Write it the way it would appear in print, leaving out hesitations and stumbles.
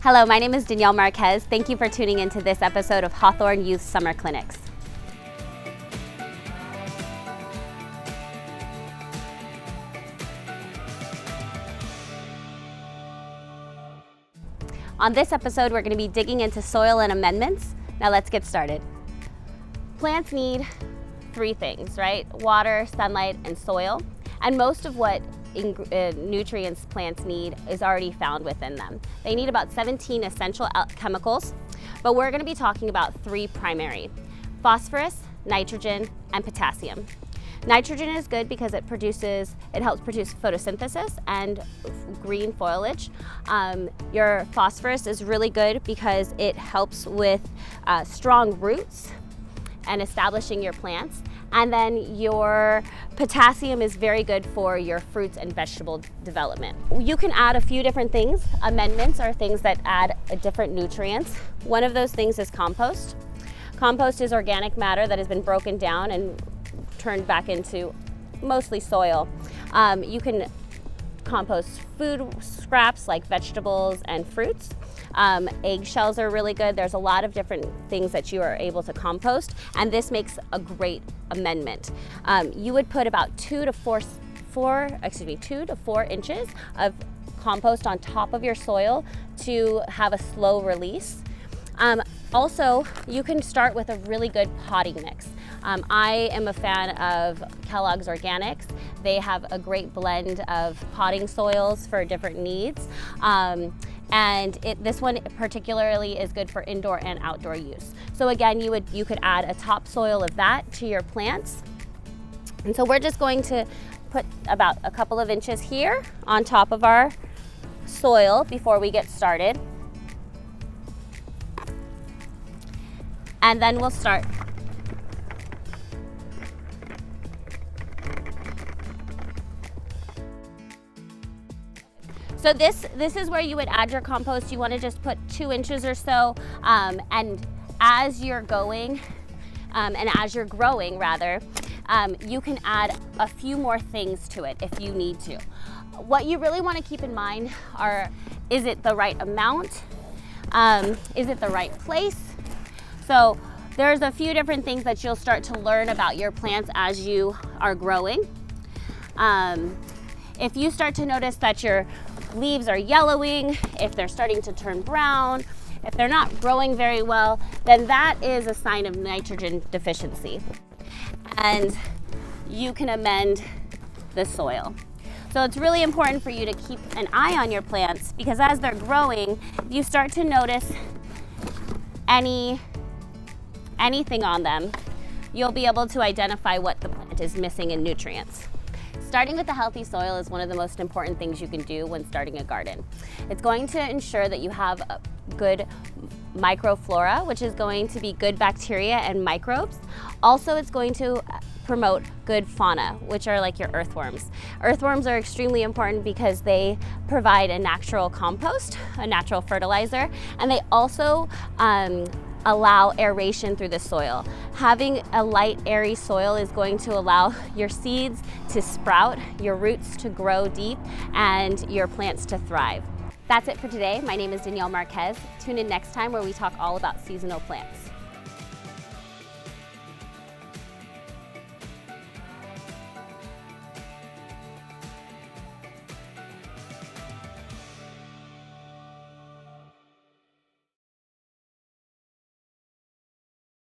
Hello, my name is Danielle Marquez. Thank you for tuning into this episode of Hawthorne Youth Summer Clinics. On this episode, we're going to be digging into soil and amendments. Now let's get started. Plants need three things, right? Water, sunlight, and soil. And most of what nutrients plants need is already found within them. They need about 17 essential chemicals, but we're going to be talking about three primary: phosphorus, nitrogen, and potassium. Nitrogen is good because it helps produce photosynthesis and green foliage. Your phosphorus is really good because it helps with strong roots and establishing your plants. And then your potassium is very good for your fruits and vegetable development. You can add a few different things. Amendments are things that add different nutrients. One of those things is compost. Compost is organic matter that has been broken down and turned back into mostly soil. You can compost food scraps like vegetables and fruits. Eggshells are really good. There's a lot of different things that you are able to compost, and this makes a great amendment. You would put about 2 to 4 inches of compost on top of your soil to have a slow release. Also, you can start with a really good potting mix. I am a fan of Kellogg's Organics. They have a great blend of potting soils for different needs. And this one particularly is good for indoor and outdoor use. So again, you could add a topsoil of that to your plants. And so we're just going to put about a couple of inches here on top of our soil before we get started. And then we'll start. So this is where you would add your compost. You want to just put 2 inches or so, and as you're going, and as you're growing rather, you can add a few more things to it if you need to. What you really want to keep in mind is it the right amount? Is it the right place? So there's a few different things that you'll start to learn about your plants as you are growing. If you start to notice that your leaves are yellowing, if they're starting to turn brown, if they're not growing very well, then that is a sign of nitrogen deficiency. And you can amend the soil. So it's really important for you to keep an eye on your plants, because as they're growing, if you start to notice anything on them, you'll be able to identify what the plant is missing in nutrients. Starting with a healthy soil is one of the most important things you can do when starting a garden. It's going to ensure that you have a good microflora, which is going to be good bacteria and microbes. Also, it's going to promote good fauna, which are like your earthworms. Earthworms are extremely important because they provide a natural compost, a natural fertilizer, and they also allow aeration through the soil. Having a light, airy soil is going to allow your seeds to sprout, your roots to grow deep, and your plants to thrive. That's it for today. My name is Danielle Marquez. Tune in next time where we talk all about seasonal plants.